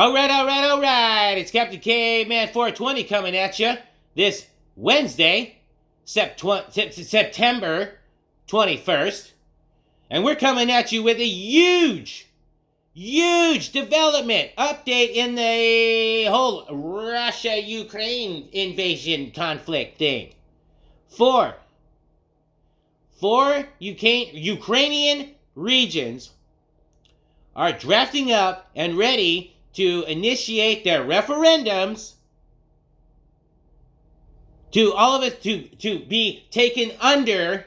All right. It's Captain K-Man 420 coming at you this Wednesday, September 21st. And we're coming at you with a huge development update in the whole Russia-Ukraine invasion conflict thing. Four Ukrainian regions are drafting up and ready to initiate their referendums to all of it to be taken under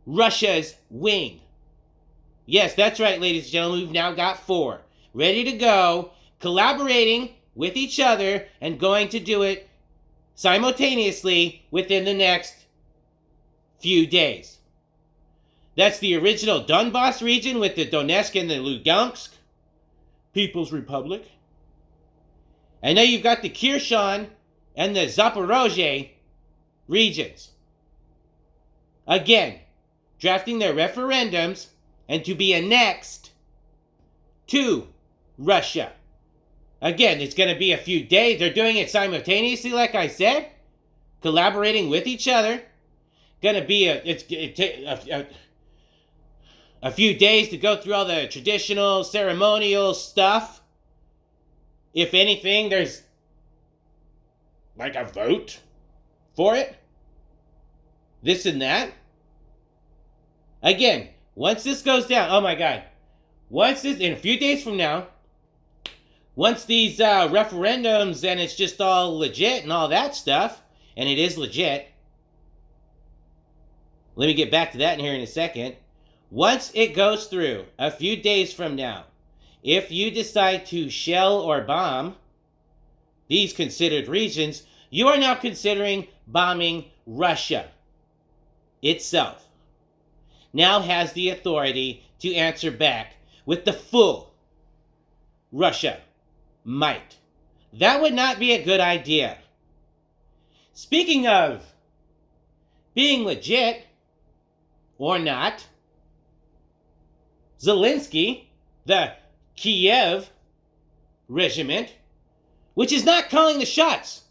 Russia's wing. Yes, that's right, ladies and gentlemen. We've now got 4 ready to go, collaborating with each other and going to do it simultaneously within the next few days. That's the original Donbass region with the Donetsk and the Lugansk People's Republic. And now you've got the Kherson and the Zaporozhye regions. Again, drafting their referendums and to be annexed to Russia. Again, it's going to be a few days. They're doing it simultaneously, like I said, collaborating with each other. Going to be a few days to go through all the traditional, ceremonial stuff. If anything, there's like a vote for it. This and that. Again, once this goes down, oh my God. In a few days from now, once these referendums and it's just all legit and all that stuff, and it is legit. Let me get back to that in here in a second. Once it goes through, a few days from now, if you decide to shell or bomb these considered regions, you are now considering bombing Russia itself. Now has the authority to answer back with the full Russia might. That would not be a good idea. Speaking of being legit or not, Zelensky, the Kiev regiment, which is not calling the shots.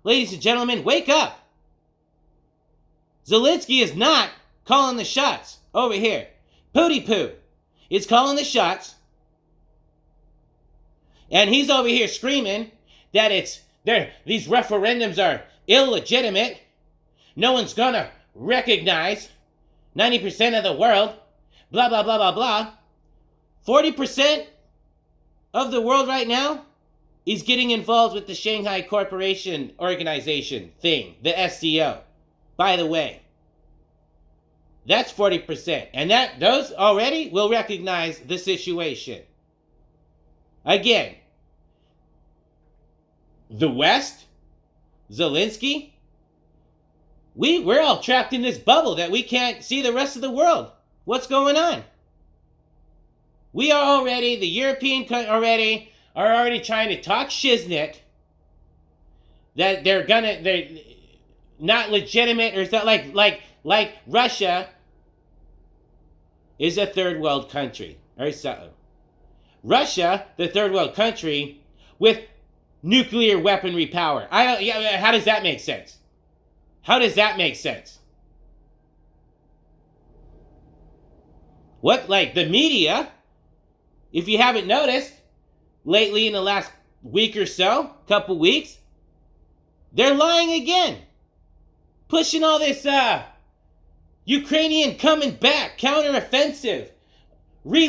Ladies and gentlemen, wake up. Zelensky is not calling the shots over here. Pooty Poo is calling the shots. And he's over here screaming that these referendums are illegitimate. No one's gonna recognize 90% of the world. Blah, blah, blah, blah, blah. 40% of the world right now is getting involved with the Shanghai Corporation Organization thing, the SCO. By the way, that's 40%. And those already will recognize the situation. Again, the West, Zelensky, we're all trapped in this bubble that we can't see the rest of the world. What's going on? We are already, the European are already trying to talk shiznit that they're not legitimate, or is that like Russia is a third world country or something. Russia, the third world country with nuclear weaponry power. How does that make sense? How does that make sense? What, like the media, if you haven't noticed, lately in the last week or so, couple weeks, they're lying again. Pushing all this Ukrainian coming back, counteroffensive, already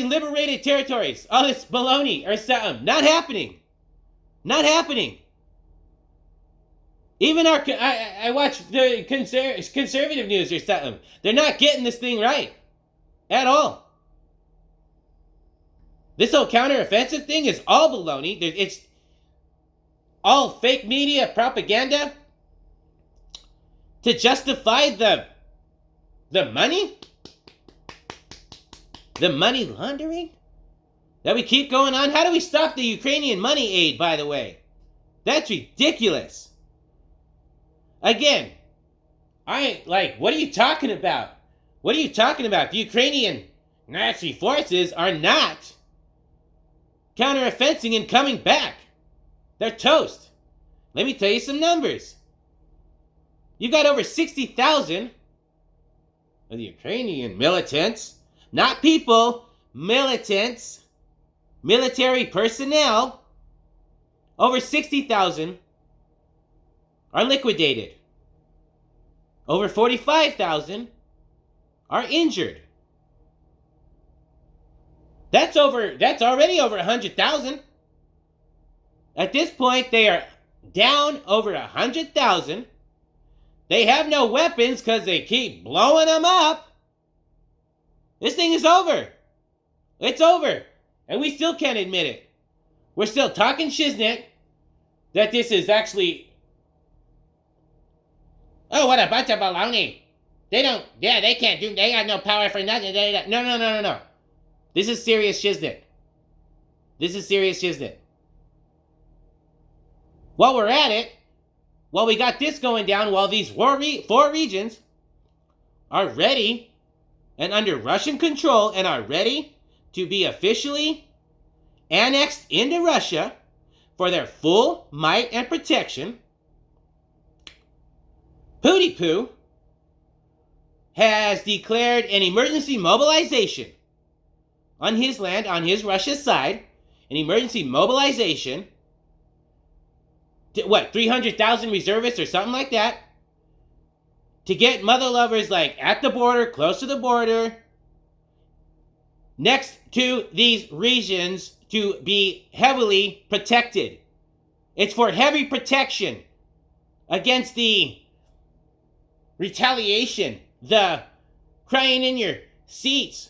liberated territories, all this baloney or something. Not happening. Not happening. Even I watch the conservative news or something. They're not getting this thing right. At all. This whole counteroffensive thing is all baloney. It's all fake media propaganda to justify the money? The money laundering that we keep going on? How do we stop the Ukrainian money aid, by the way? That's ridiculous. Again, what are you talking about? What are you talking about? The Ukrainian Nazi forces are not counteroffensing and coming back. They're toast. Let me tell you some numbers. You got over 60,000 of the Ukrainian militants, not people, militants, military personnel. Over 60,000 are liquidated. Over 45,000 are injured. That's already over 100,000. At this point, they are down over 100,000. They have no weapons because they keep blowing them up. This thing is over. It's over. And we still can't admit it. We're still talking shiznit that this is actually... Oh, what a bunch of baloney. They can't do... They got no power for nothing. No. This is serious shiznit. This is serious shiznit. While we're at it, while we got this going down, while these four regions are ready and under Russian control and are ready to be officially annexed into Russia for their full might and protection, Pooty Poo has declared an emergency mobilization on his land, on his Russia side, an emergency mobilization. 300,000 reservists or something like that, to get mother lovers like at the border, close to the border, next to these regions to be heavily protected. It's for heavy protection against the retaliation, the crying in your seats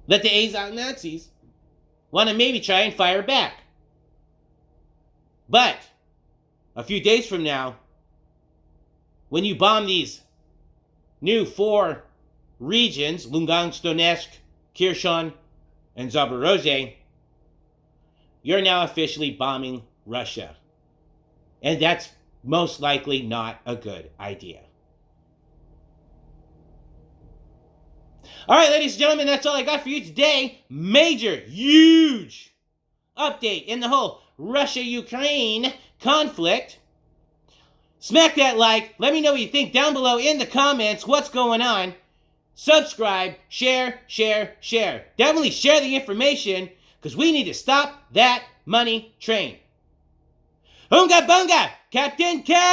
that the Azov Nazis want to maybe try and fire back. But a few days from now, when you bomb these new 4 regions, Lugansk, Donetsk, Kherson, and Zaporozhye, you're now officially bombing Russia. And that's most likely not a good idea. All right, ladies and gentlemen, that's all I got for you today. Major, huge update in the whole Russia-Ukraine conflict. Smack that like. Let me know what you think down below in the comments. What's going on? Subscribe, share. Definitely share the information because we need to stop that money train. Oonga Boonga, Captain Caveman.